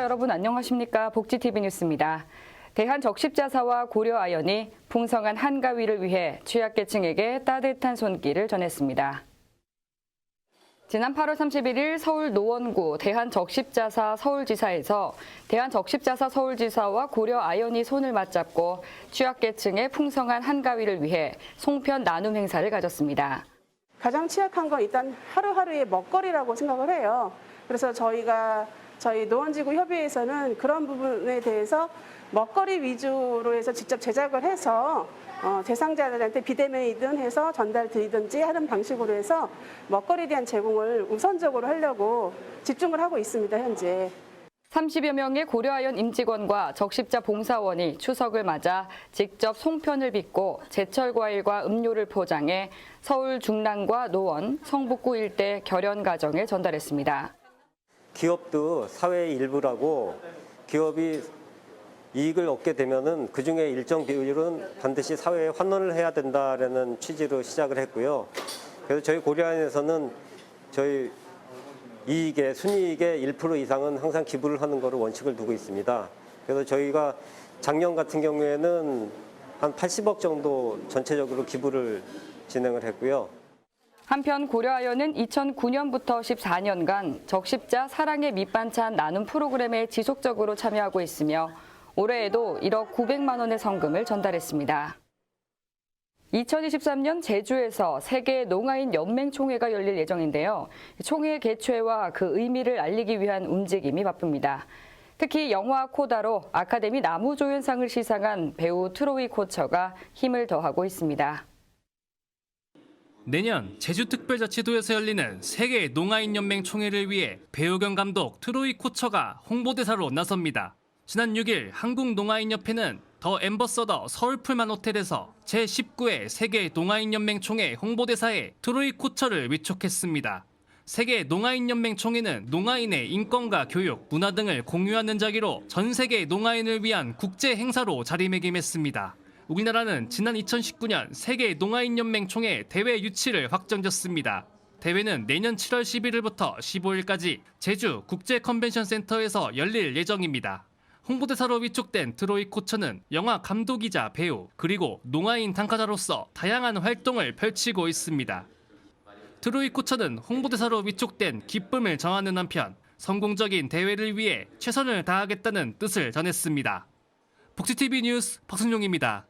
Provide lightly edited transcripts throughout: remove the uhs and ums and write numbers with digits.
여러분 안녕하십니까? 복지TV 뉴스입니다. 대한적십자사와 고려아연이 풍성한 한가위를 위해 취약계층에게 따뜻한 손길을 전했습니다. 지난 8월 31일 서울 노원구 대한적십자사 서울지사에서 대한적십자사 서울지사와 고려아연이 손을 맞잡고 취약계층의 풍성한 한가위를 위해 송편 나눔 행사를 가졌습니다. 가장 취약한 건 일단 하루하루의 먹거리라고 생각을 해요. 그래서 저희 노원지구 협의회에서는 그런 부분에 대해서 먹거리 위주로 해서 직접 제작을 해서 대상자들한테 비대면이든 해서 전달 드리든지 하는 방식으로 해서 먹거리에 대한 제공을 우선적으로 하려고 집중을 하고 있습니다, 현재. 30여 명의 고려아연 임직원과 적십자 봉사원이 추석을 맞아 직접 송편을 빚고 제철 과일과 음료를 포장해 서울 중랑과 노원, 성북구 일대 결연 가정에 전달했습니다. 기업도 사회의 일부라고 기업이 이익을 얻게 되면은 그중에 일정 비율은 반드시 사회에 환원을 해야 된다라는 취지로 시작을 했고요. 그래서 저희 고려아연에서는 저희 순이익의 1% 이상은 항상 기부를 하는 거를 원칙을 두고 있습니다. 그래서 저희가 작년 같은 경우에는 한 80억 정도 전체적으로 기부를 진행을 했고요. 한편 고려아연은 2009년부터 14년간 적십자 사랑의 밑반찬 나눔 프로그램에 지속적으로 참여하고 있으며 올해에도 1억 900만 원의 성금을 전달했습니다. 2023년 제주에서 세계 농아인 연맹총회가 열릴 예정인데요. 총회 개최와 그 의미를 알리기 위한 움직임이 바쁩니다. 특히 영화 코다로 아카데미 나무조연상을 시상한 배우 트로이 코처가 힘을 더하고 있습니다. 내년 제주특별자치도에서 열리는 세계 농아인 연맹 총회를 위해 배우 겸 감독 트로이 코처가 홍보대사로 나섭니다. 지난 6일 한국농아인협회는 더 엠버서더 서울풀만 호텔에서 제19회 세계 농아인 연맹 총회 홍보대사에 트로이 코처를 위촉했습니다. 세계 농아인 연맹 총회는 농아인의 인권과 교육, 문화 등을 공유하는 자리로 전 세계 농아인을 위한 국제 행사로 자리매김했습니다. 우리나라는 지난 2019년 세계 농아인 연맹 총회 대회 유치를 확정졌습니다. 대회는 내년 7월 11일부터 15일까지 제주 국제 컨벤션 센터에서 열릴 예정입니다. 홍보대사로 위촉된 트로이 코처는 영화 감독이자 배우, 그리고 농아인 당사자로서 다양한 활동을 펼치고 있습니다. 트로이 코처는 홍보대사로 위촉된 기쁨을 전하는 한편 성공적인 대회를 위해 최선을 다하겠다는 뜻을 전했습니다. 복지TV 뉴스 박순용입니다.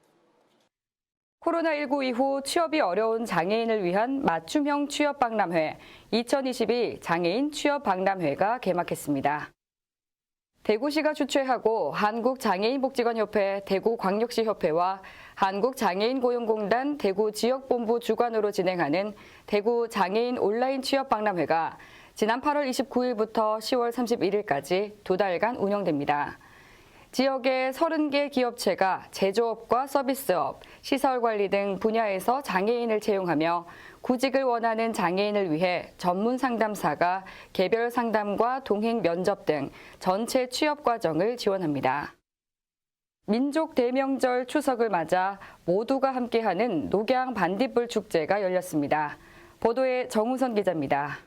코로나19 이후 취업이 어려운 장애인을 위한 맞춤형 취업박람회 2022 장애인 취업박람회가 개막했습니다. 대구시가 주최하고 한국장애인복지관협회, 대구광역시협회와 한국장애인고용공단 대구지역본부 주관으로 진행하는 대구장애인 온라인 취업박람회가 지난 8월 29일부터 10월 31일까지 2달간 운영됩니다. 지역의 30개 기업체가 제조업과 서비스업, 시설관리 등 분야에서 장애인을 채용하며 구직을 원하는 장애인을 위해 전문 상담사가 개별 상담과 동행 면접 등 전체 취업 과정을 지원합니다. 민족 대명절 추석을 맞아 모두가 함께하는 녹양 반딧불 축제가 열렸습니다. 보도에 정우선 기자입니다.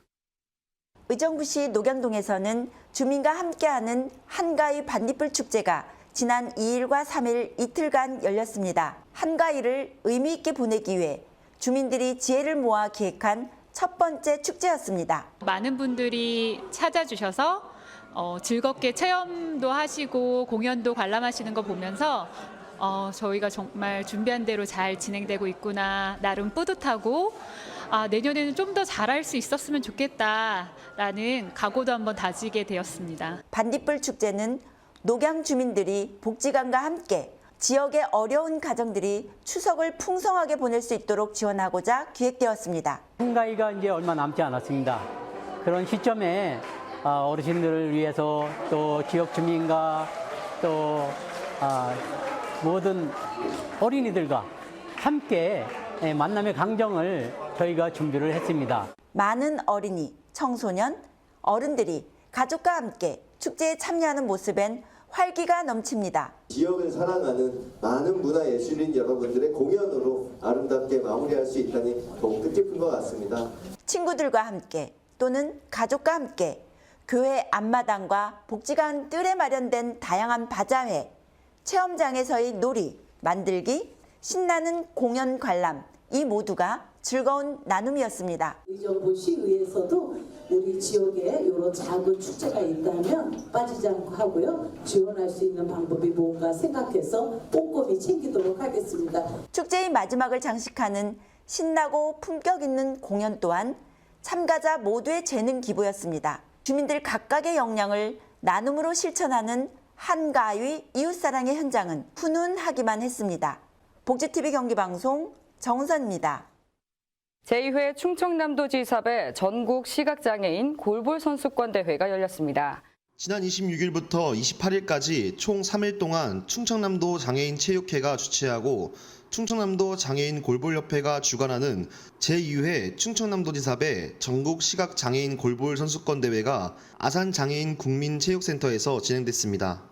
의정부시 녹양동에서는 주민과 함께하는 한가위 반딧불 축제가 지난 2일과 3일 이틀간 열렸습니다. 한가위를 의미 있게 보내기 위해 주민들이 지혜를 모아 기획한 첫 번째 축제였습니다. 많은 분들이 찾아주셔서 즐겁게 체험도 하시고 공연도 관람하시는 거 보면서 저희가 정말 준비한 대로 잘 진행되고 있구나, 나름 뿌듯하고 내년에는 좀 더 잘할 수 있었으면 좋겠다라는 각오도 한번 다지게 되었습니다. 반딧불 축제는 녹양 주민들이 복지관과 함께 지역의 어려운 가정들이 추석을 풍성하게 보낼 수 있도록 지원하고자 기획되었습니다. 한가위가 이제 얼마 남지 않았습니다. 그런 시점에 어르신들을 위해서 또 지역 주민과 또 모든 어린이들과 함께 만남의 강정을 저희가 준비를 했습니다. 많은 어린이, 청소년, 어른들이 가족과 함께 축제에 참여하는 모습엔 활기가 넘칩니다. 지역을 사랑하는 많은 문화예술인 여러분들의 공연으로 아름답게 마무리할 수 있다니 더욱 뜻깊은 것 같습니다. 친구들과 함께 또는 가족과 함께 교회 앞마당과 복지관 뜰에 마련된 다양한 바자회, 체험장에서의 놀이, 만들기, 신나는 공연 관람, 이 모두가 즐거운 나눔이었습니다. 의정부 시의회에서도 우리 지역에 이런 작은 축제가 있다면 빠지지 않고 하고요. 지원할 수 있는 방법이 뭔가 생각해서 꼼꼼히 챙기도록 하겠습니다. 축제의 마지막을 장식하는 신나고 품격 있는 공연 또한 참가자 모두의 재능 기부였습니다. 주민들 각각의 역량을 나눔으로 실천하는 한가위 이웃사랑의 현장은 훈훈하기만 했습니다. 복지TV 경기방송 정선입니다. 제2회 충청남도지사배 전국 시각장애인 골볼 선수권 대회가 열렸습니다. 지난 26일부터 28일까지 총 3일 동안 충청남도 장애인 체육회가 주최하고 충청남도 장애인 골볼협회가 주관하는 제2회 충청남도지사배 전국 시각장애인 골볼 선수권 대회가 아산장애인 국민체육센터에서 진행됐습니다.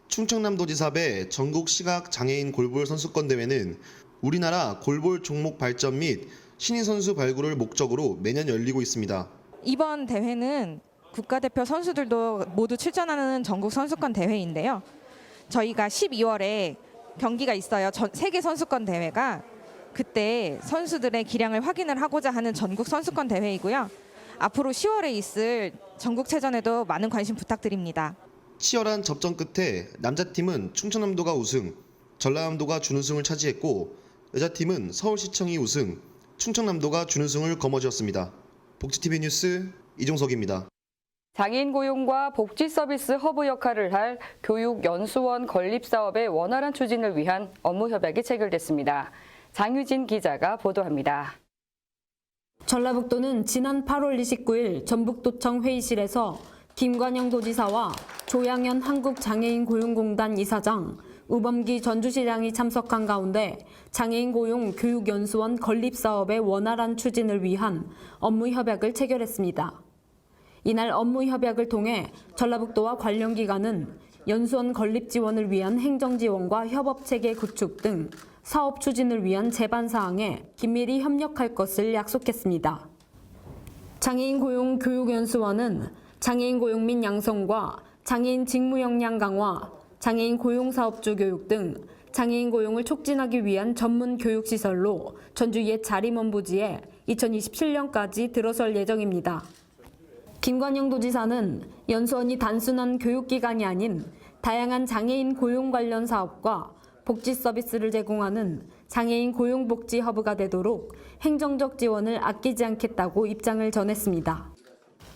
충청남도지사배 전국 시각장애인 골볼 선수권 대회는 우리나라 골볼 종목 발전 및 신인 선수 발굴을 목적으로 매년 열리고 있습니다. 이번 대회는 국가대표 선수들도 모두 출전하는 전국 선수권 대회인데요. 저희가 12월에 경기가 있어요. 세계 선수권 대회가. 그때 선수들의 기량을 확인을 하고자 하는 전국 선수권 대회이고요. 앞으로 10월에 있을 전국체전에도 많은 관심 부탁드립니다. 치열한 접전 끝에 남자팀은 충청남도가 우승, 전라남도가 준우승을 차지했고 여자팀은 서울시청이 우승, 충청남도가 준우승을 거머쥐었습니다. 복지TV 뉴스 이종석입니다. 장애인 고용과 복지 서비스 허브 역할을 할 교육연수원 건립사업의 원활한 추진을 위한 업무협약이 체결됐습니다. 장유진 기자가 보도합니다. 전라북도는 지난 8월 29일 전북도청 회의실에서 김관영 도지사와 조양현 한국장애인고용공단 이사장, 우범기 전주시장이 참석한 가운데 장애인 고용 교육연수원 건립사업의 원활한 추진을 위한 업무협약을 체결했습니다. 이날 업무협약을 통해 전라북도와 관련 기관은 연수원 건립 지원을 위한 행정지원과 협업체계 구축 등 사업 추진을 위한 제반 사항에 긴밀히 협력할 것을 약속했습니다. 장애인 고용 교육연수원은 장애인 고용 및 양성과 장애인 직무 역량 강화, 장애인 고용사업주 교육 등 장애인 고용을 촉진하기 위한 전문 교육시설로 전주 옛 자림원부지에 2027년까지 들어설 예정입니다. 김관영 도지사는 연수원이 단순한 교육기관이 아닌 다양한 장애인 고용 관련 사업과 복지 서비스를 제공하는 장애인 고용복지 허브가 되도록 행정적 지원을 아끼지 않겠다고 입장을 전했습니다.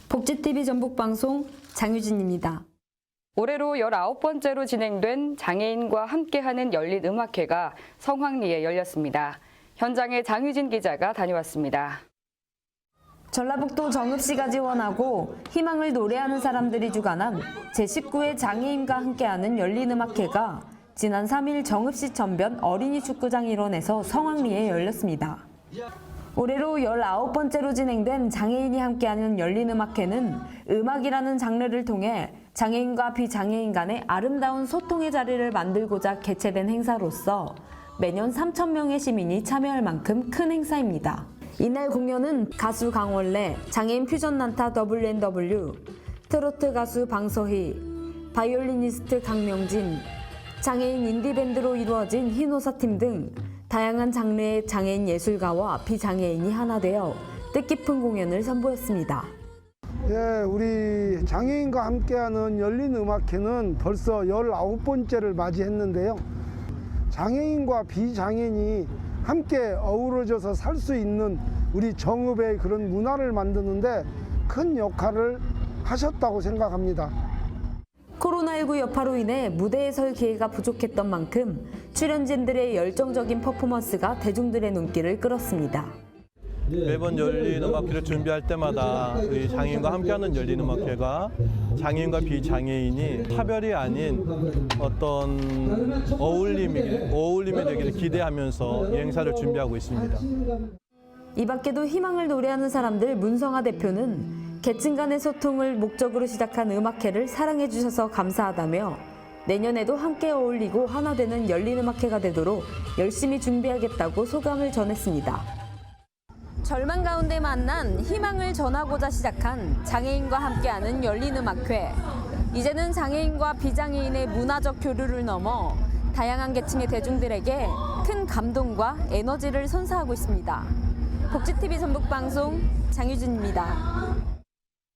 복지TV 전북방송 장유진입니다. 올해로 19번째로 진행된 장애인과 함께하는 열린 음악회가 성황리에 열렸습니다. 현장에 장유진 기자가 다녀왔습니다. 전라북도 정읍시가 지원하고 희망을 노래하는 사람들이 주관한 제19회 장애인과 함께하는 열린음악회가 지난 3일 정읍시 천변 어린이 축구장 일원에서 성황리에 열렸습니다. 올해로 19번째로 진행된 장애인이 함께하는 열린음악회는 음악이라는 장르를 통해 장애인과 비장애인 간의 아름다운 소통의 자리를 만들고자 개최된 행사로서 매년 3,000명의 시민이 참여할 만큼 큰 행사입니다. 이날 공연은 가수 강원래, 장애인 퓨전 난타 WNW, 트로트 가수 방서희, 바이올리니스트 강명진, 장애인 인디밴드로 이루어진 흰호사팀 등 다양한 장르의 장애인 예술가와 비장애인이 하나 되어 뜻깊은 공연을 선보였습니다. 예, 우리 장애인과 함께하는 열린음악회는 벌써 19번째를 맞이했는데요. 장애인과 비장애인이 함께 어우러져서 살 수 있는 우리 정읍의 그런 문화를 만드는데 큰 역할을 하셨다고 생각합니다. 코로나19 여파로 인해 무대에 설 기회가 부족했던 만큼 출연진들의 열정적인 퍼포먼스가 대중들의 눈길을 끌었습니다. 매번 열린음악회를 준비할 때마다 우리 장애인과 함께하는 열린음악회가 장애인과 비장애인이 차별이 아닌 어떤 어울림이 되기를 기대하면서 이 행사를 준비하고 있습니다. 이 밖에도 희망을 노래하는 사람들 문성아 대표는 계층 간의 소통을 목적으로 시작한 음악회를 사랑해 주셔서 감사하다며 내년에도 함께 어울리고 하나 되는 열린음악회가 되도록 열심히 준비하겠다고 소감을 전했습니다. 절망 가운데 만난 희망을 전하고자 시작한 장애인과 함께하는 열린음악회. 이제는 장애인과 비장애인의 문화적 교류를 넘어 다양한 계층의 대중들에게 큰 감동과 에너지를 선사하고 있습니다. 복지TV 전북방송 장유진입니다.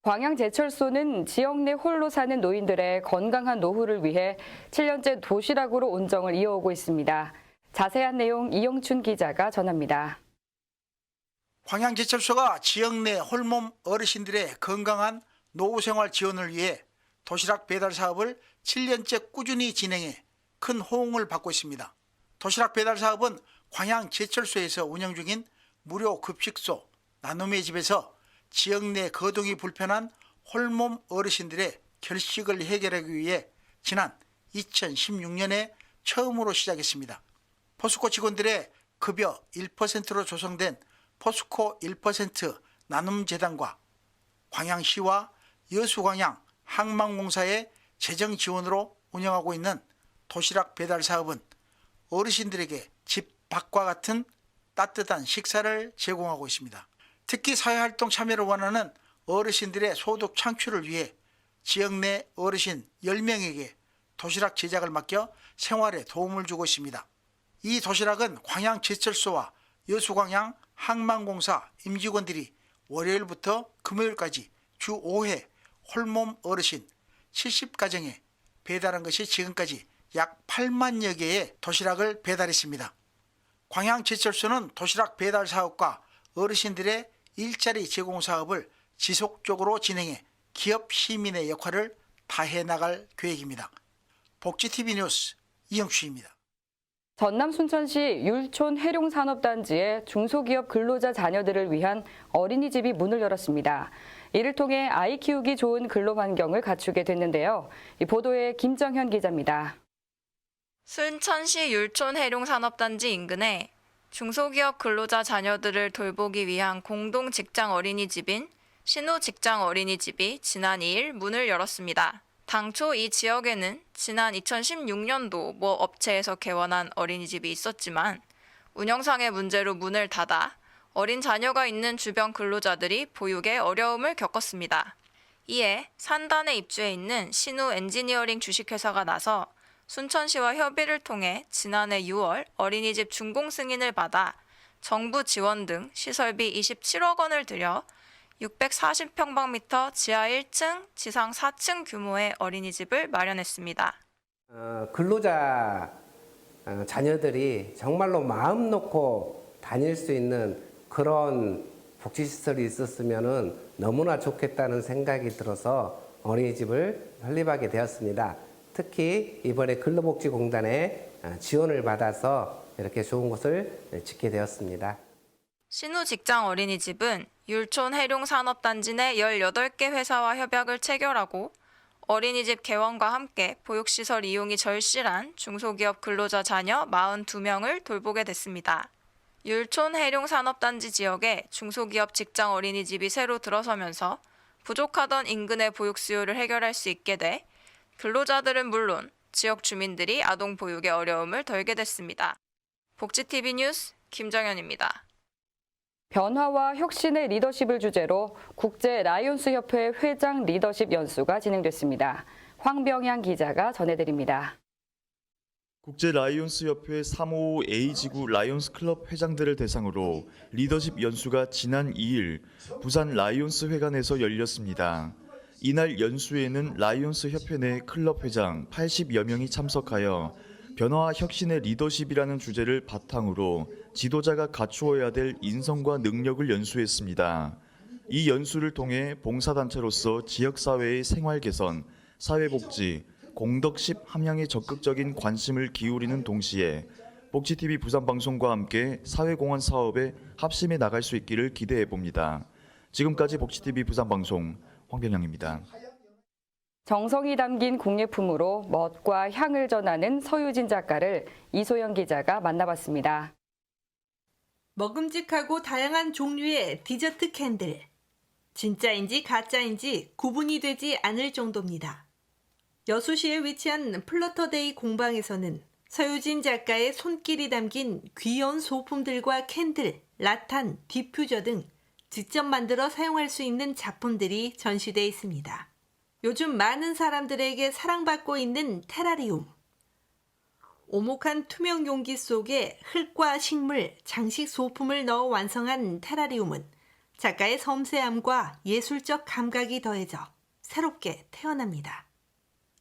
광양제철소는 지역 내 홀로 사는 노인들의 건강한 노후를 위해 7년째 도시락으로 운정을 이어오고 있습니다. 자세한 내용 이영춘 기자가 전합니다. 광양제철소가 지역 내 홀몸 어르신들의 건강한 노후생활 지원을 위해 도시락 배달 사업을 7년째 꾸준히 진행해 큰 호응을 받고 있습니다. 도시락 배달 사업은 광양제철소에서 운영 중인 무료 급식소 나눔의 집에서 지역 내 거동이 불편한 홀몸 어르신들의 결식을 해결하기 위해 지난 2016년에 처음으로 시작했습니다. 포스코 직원들의 급여 1%로 조성된 포스코 1% 나눔재단과 광양시와 여수광양 항만공사의 재정 지원으로 운영하고 있는 도시락 배달 사업은 어르신들에게 집 밖과 같은 따뜻한 식사를 제공하고 있습니다. 특히 사회활동 참여를 원하는 어르신들의 소득 창출을 위해 지역 내 어르신 10명에게 도시락 제작을 맡겨 생활에 도움을 주고 있습니다. 이 도시락은 광양제철소와 여수광양 항만공사 임직원들이 월요일부터 금요일까지 주 5회 홀몸 어르신 70가정에 배달한 것이 지금까지 약 8만여 개의 도시락을 배달했습니다. 광양제철소는 도시락 배달 사업과 어르신들의 일자리 제공 사업을 지속적으로 진행해 기업 시민의 역할을 다해 나갈 계획입니다. 복지TV 뉴스 이영춘입니다. 전남 순천시 율촌 해룡산업단지에 중소기업 근로자 자녀들을 위한 어린이집이 문을 열었습니다. 이를 통해 아이 키우기 좋은 근로 환경을 갖추게 됐는데요. 이 보도에 김정현 기자입니다. 순천시 율촌 해룡산업단지 인근에 중소기업 근로자 자녀들을 돌보기 위한 공동 직장 어린이집인 신우 직장 어린이집이 지난 2일 문을 열었습니다. 당초 이 지역에는 지난 2016년도 모 업체에서 개원한 어린이집이 있었지만 운영상의 문제로 문을 닫아 어린 자녀가 있는 주변 근로자들이 보육에 어려움을 겪었습니다. 이에 산단에 입주해 있는 신우 엔지니어링 주식회사가 나서 순천시와 협의를 통해 지난해 6월 어린이집 준공 승인을 받아 정부 지원 등 시설비 27억 원을 들여 640평방미터 지하 1층, 지상 4층 규모의 어린이집을 마련했습니다. 근로자 자녀들이 정말로 마음 놓고 다닐 수 있는 그런 복지시설이 있었으면 너무나 좋겠다는 생각이 들어서 어린이집을 설립하게 되었습니다. 특히 이번에 근로복지공단의 지원을 받아서 이렇게 좋은 곳을 짓게 되었습니다. 신우 직장 어린이집은 율촌 해룡산업단지 내 18개 회사와 협약을 체결하고 어린이집 개원과 함께 보육시설 이용이 절실한 중소기업 근로자 자녀 42명을 돌보게 됐습니다. 율촌 해룡산업단지 지역에 중소기업 직장 어린이집이 새로 들어서면서 부족하던 인근의 보육 수요를 해결할 수 있게 돼 근로자들은 물론 지역 주민들이 아동 보육의 어려움을 덜게 됐습니다. 복지TV 뉴스 김정현입니다. 변화와 혁신의 리더십을 주제로 국제 라이온스 협회 회장 리더십 연수가 진행됐습니다. 황병양 기자가 전해드립니다. 국제 라이온스 협회 355A 지구 라이온스 클럽 회장들을 대상으로 리더십 연수가 지난 2일 부산 라이온스 회관에서 열렸습니다. 이날 연수에는 라이온스 협회 내 클럽 회장 80여 명이 참석하여 변화와 혁신의 리더십이라는 주제를 바탕으로 지도자가 갖추어야 될 인성과 능력을 연수했습니다. 이 연수를 통해 봉사단체로서 지역사회의 생활 개선, 사회복지, 공덕십 함양에 적극적인 관심을 기울이는 동시에 복지TV 부산방송과 함께 사회공헌 사업에 합심해 나갈 수 있기를 기대해 봅니다. 지금까지 복지TV 부산방송 황병양입니다. 정성이 담긴 공예품으로 멋과 향을 전하는 서유진 작가를 이소영 기자가 만나봤습니다. 먹음직하고 다양한 종류의 디저트 캔들. 진짜인지 가짜인지 구분이 되지 않을 정도입니다. 여수시에 위치한 플러터데이 공방에서는 서유진 작가의 손길이 담긴 귀여운 소품들과 캔들, 라탄, 디퓨저 등 직접 만들어 사용할 수 있는 작품들이 전시돼 있습니다. 요즘 많은 사람들에게 사랑받고 있는 테라리움. 오목한 투명 용기 속에 흙과 식물, 장식 소품을 넣어 완성한 테라리움은 작가의 섬세함과 예술적 감각이 더해져 새롭게 태어납니다.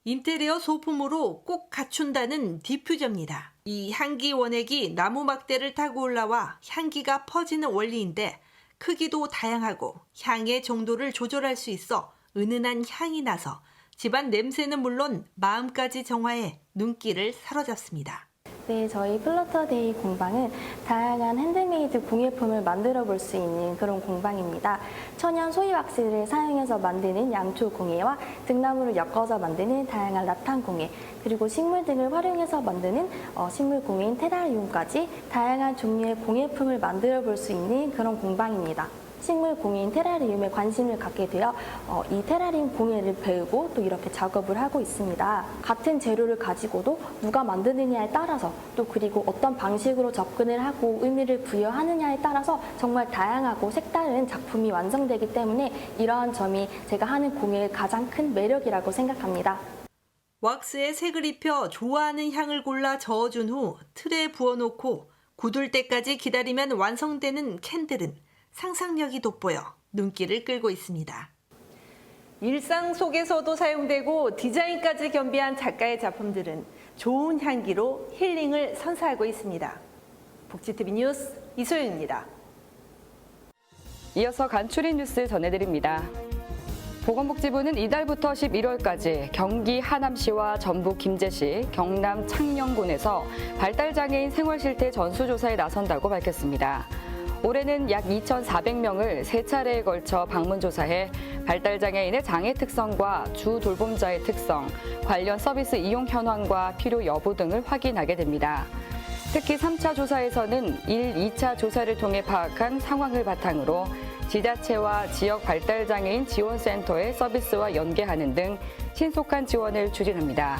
인테리어 소품으로 꼭 갖춘다는 디퓨저입니다. 이 향기 원액이 나무 막대를 타고 올라와 향기가 퍼지는 원리인데 크기도 다양하고 향의 정도를 조절할 수 있어 은은한 향이 나서 집안 냄새는 물론 마음까지 정화해 눈길을 사로잡습니다. 네, 저희 플러터데이 공방은 다양한 핸드메이드 공예품을 만들어 볼 수 있는 그런 공방입니다. 천연 소이 왁스를 사용해서 만드는 양초 공예와 등나무를 엮어서 만드는 다양한 라탄 공예, 그리고 식물 등을 활용해서 만드는 식물 공예인 테라리움까지 다양한 종류의 공예품을 만들어 볼 수 있는 그런 공방입니다. 식물 공예인 테라리움에 관심을 갖게 되어 이 테라리움 공예를 배우고 또 이렇게 작업을 하고 있습니다. 같은 재료를 가지고도 누가 만드느냐에 따라서 또 그리고 어떤 방식으로 접근을 하고 의미를 부여하느냐에 따라서 정말 다양하고 색다른 작품이 완성되기 때문에 이러한 점이 제가 하는 공예의 가장 큰 매력이라고 생각합니다. 왁스에 색을 입혀 좋아하는 향을 골라 저어준 후 틀에 부어놓고 굳을 때까지 기다리면 완성되는 캔들은 상상력이 돋보여 눈길을 끌고 있습니다. 일상 속에서도 사용되고 디자인까지 겸비한 작가의 작품들은 좋은 향기로 힐링을 선사하고 있습니다. 복지TV 뉴스 이소연입니다. 이어서 간추린 뉴스 전해드립니다. 보건복지부는 이달부터 11월까지 경기 하남시와 전북 김제시, 경남 창녕군에서 발달장애인 생활실태 전수조사에 나선다고 밝혔습니다. 올해는 약 2,400명을 3차례에 걸쳐 방문조사해 발달장애인의 장애 특성과 주 돌봄자의 특성, 관련 서비스 이용 현황과 필요 여부 등을 확인하게 됩니다. 특히 3차 조사에서는 1, 2차 조사를 통해 파악한 상황을 바탕으로 지자체와 지역 발달장애인 지원센터의 서비스와 연계하는 등 신속한 지원을 추진합니다.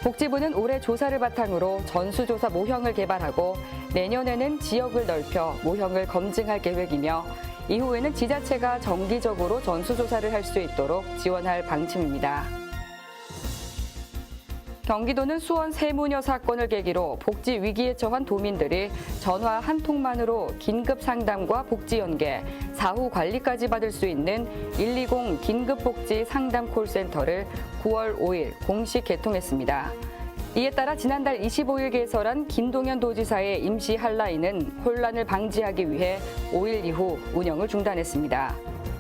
복지부는 올해 조사를 바탕으로 전수조사 모형을 개발하고 내년에는 지역을 넓혀 모형을 검증할 계획이며 이후에는 지자체가 정기적으로 전수조사를 할 수 있도록 지원할 방침입니다. 경기도는 수원 세무녀 사건을 계기로 복지 위기에 처한 도민들이 전화 한 통만으로 긴급 상담과 복지 연계, 사후 관리까지 받을 수 있는 120 긴급복지 상담 콜센터를 9월 5일 공식 개통했습니다. 이에 따라 지난달 25일 개설한 김동연 도지사의 임시 한라인은 혼란을 방지하기 위해 5일 이후 운영을 중단했습니다.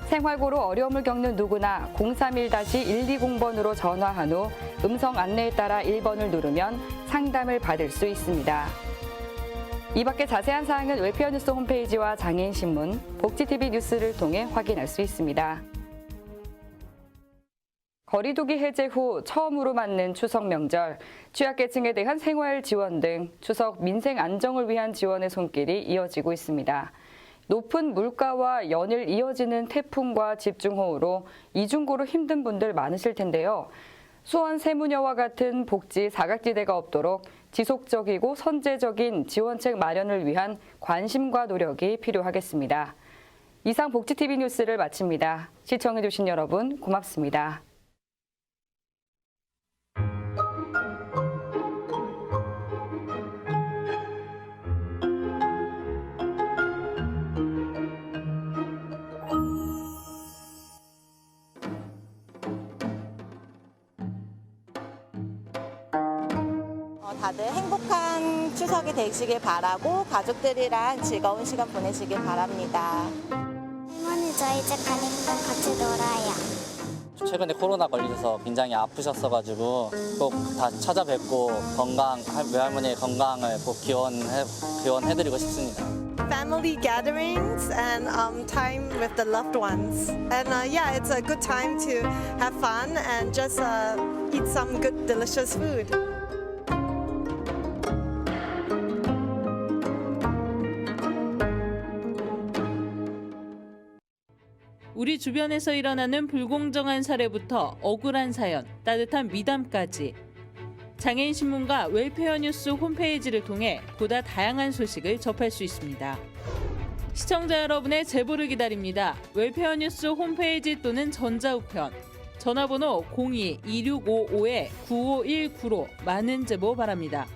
생활고로 어려움을 겪는 누구나 031-120번으로 전화한 후 음성 안내에 따라 1번을 누르면 상담을 받을 수 있습니다. 이 밖에 자세한 사항은 웰페어 뉴스 홈페이지와 장애인신문, 복지TV 뉴스를 통해 확인할 수 있습니다. 거리두기 해제 후 처음으로 맞는 추석 명절, 취약계층에 대한 생활 지원 등 추석 민생 안정을 위한 지원의 손길이 이어지고 있습니다. 높은 물가와 연일 이어지는 태풍과 집중호우로 이중고로 힘든 분들 많으실 텐데요. 수원 세무녀와 같은 복지 사각지대가 없도록 지속적이고 선제적인 지원책 마련을 위한 관심과 노력이 필요하겠습니다. 이상 복지TV 뉴스를 마칩니다. 시청해주신 여러분 고맙습니다. 다들 행복한 추석이 되시길 바라고 가족들이랑 즐거운 시간 보내시길 바랍니다. 할머니 저희 집 가니까 같이 놀아요. 최근에 코로나 걸리셔서 굉장히 아프셨어가지고 꼭 다 찾아뵙고 외할머니의 건강을 꼭 기원해드리고 싶습니다. Family gatherings and time with the loved ones. And yeah, it's a good time to have fun and just eat some good, delicious food. 우리 주변에서 일어나는 불공정한 사례부터 억울한 사연, 따뜻한 미담까지 장애인 신문과 웰페어 뉴스 홈페이지를 통해 보다 다양한 소식을 접할 수 있습니다. 시청자 여러분의 제보를 기다립니다. 웰페어 뉴스 홈페이지 또는 전자우편, 전화번호 02-2655-9519로 많은 제보 바랍니다.